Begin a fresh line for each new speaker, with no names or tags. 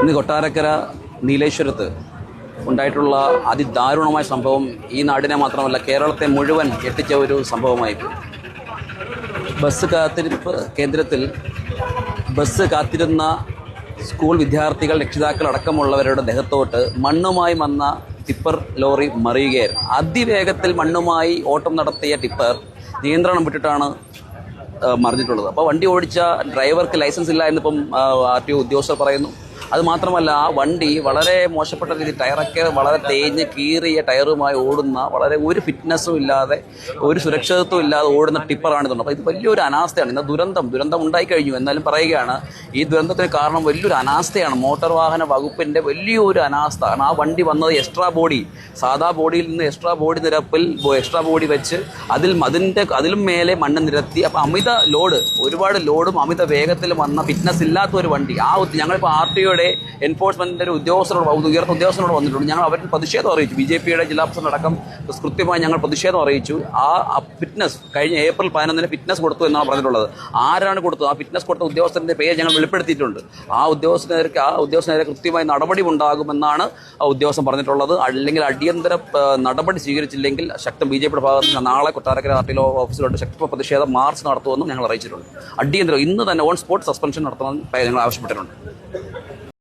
ഇന്ന് കൊട്ടാരക്കര നീലേശ്വരത്ത് ഉണ്ടായിട്ടുള്ള അതിദാരുണമായ സംഭവം ഈ നാടിനെ മാത്രമല്ല കേരളത്തെ മുഴുവൻ ഞെട്ടിച്ച ഒരു സംഭവമായി. ബസ് കാത്തിരിപ്പ് കേന്ദ്രത്തിൽ ബസ് കാത്തിരുന്ന സ്കൂൾ വിദ്യാർത്ഥികൾ, രക്ഷിതാക്കൾ അടക്കമുള്ളവരുടെ ദേഹത്തോട്ട് മണ്ണുമായി വന്ന ടിപ്പർ ലോറി മറിയുകയായിരുന്നു. അതിവേഗത്തിൽ മണ്ണുമായി ഓട്ടം നടത്തിയ ടിപ്പർ നിയന്ത്രണം വിട്ടിട്ടാണ് മറിഞ്ഞിട്ടുള്ളത്. അപ്പോൾ വണ്ടി ഓടിച്ച ഡ്രൈവർക്ക് ലൈസൻസ് ഇല്ല എന്നിപ്പം RTO ഉദ്യോഗസ്ഥർ പറയുന്നു. അതുമാത്രമല്ല, ആ വണ്ടി വളരെ മോശപ്പെട്ട രീതിയിൽ ടയറൊക്കെ വളരെ തേഞ്ഞ് കീറിയ ടയറുമായി ഓടുന്ന, വളരെ ഒരു ഫിറ്റ്നസ്സും ഇല്ലാതെ ഒരു സുരക്ഷിതത്വം ഇല്ലാതെ ഓടുന്ന ടിപ്പറാണിതുണ്ട്. അപ്പോൾ ഇത് വലിയൊരു അനാസ്ഥയാണ്. ഇന്ന് ദുരന്തം ഉണ്ടായിക്കഴിഞ്ഞു. എന്നാലും പറയുകയാണ്, ഈ ദുരന്തത്തിന് കാരണം വലിയൊരു അനാസ്ഥയാണ്. മോട്ടോർ വാഹന വകുപ്പിൻ്റെ വലിയൊരു അനാസ്ഥ. ആ വണ്ടി വന്നത് എക്സ്ട്രാ ബോഡി, സാധാ ബോഡിയിൽ നിന്ന് എക്സ്ട്രാ ബോഡി നിരപ്പിൽ എക്സ്ട്രാ ബോഡി വെച്ച് അതിലും മേലെ മണ്ണ് നിരത്തി. അപ്പോൾ അമിത ലോഡ്, ഒരുപാട് ലോഡും അമിത വേഗത്തിലും വന്ന ഫിറ്റ്നസ് ഇല്ലാത്ത ഒരു വണ്ടി. ഞങ്ങളിപ്പോൾ RTO എൻഫോഴ്സ്മെന്റിന്റെ ഒരു ഉയർന്ന ഉദ്യോഗസ്ഥരോട് വന്നിട്ടുണ്ട്. ഞങ്ങൾ അവരുടെ പ്രതിഷേധം അറിയിച്ചു. BJPയുടെ ജില്ലാ പ്രസിഡന്റ് അടക്കം കൃത്യമായി ഞങ്ങൾ പ്രതിഷേധം അറിയിച്ചു. ആ ഫിറ്റ്നസ് കഴിഞ്ഞ April 11 ഫിറ്റ്നസ് കൊടുത്തു എന്നാണ് പറഞ്ഞിട്ടുള്ളത്. ആരാണ് കൊടുത്തത്? ആ ഫിറ്റ്നസ് കൊടുത്ത ഉദ്യോഗസ്ഥന്റെ പേര് ഞങ്ങൾ വെളിപ്പെടുത്തിയിട്ടുണ്ട്. ആ ഉദ്യോഗസ്ഥനെതിരെ കൃത്യമായി നടപടി ഉണ്ടാകുമെന്നാണ് ആ ഉദ്യോഗസ്ഥൻ പറഞ്ഞിട്ടുള്ളത്. അല്ലെങ്കിൽ അടിയന്തര നടപടി സ്വീകരിച്ചില്ലെങ്കിൽ BJPയുടെ ഭാഗത്ത് നിന്ന് നാളെ കൊട്ടാരക്കര RTO ഓഫീസിലോട്ട് ശക്തമായ പ്രതിഷേധ മാർച്ച് നടത്തുമെന്നും ഞങ്ങൾ അറിയിച്ചിട്ടുണ്ട്. അടിയന്തരം ഇന്ന് തന്നെ ഓൺ സ്പോട്ട് സസ്പെൻഷൻ നടത്തണമെന്ന് ഞങ്ങൾ ആവശ്യപ്പെട്ടിട്ടുണ്ട്.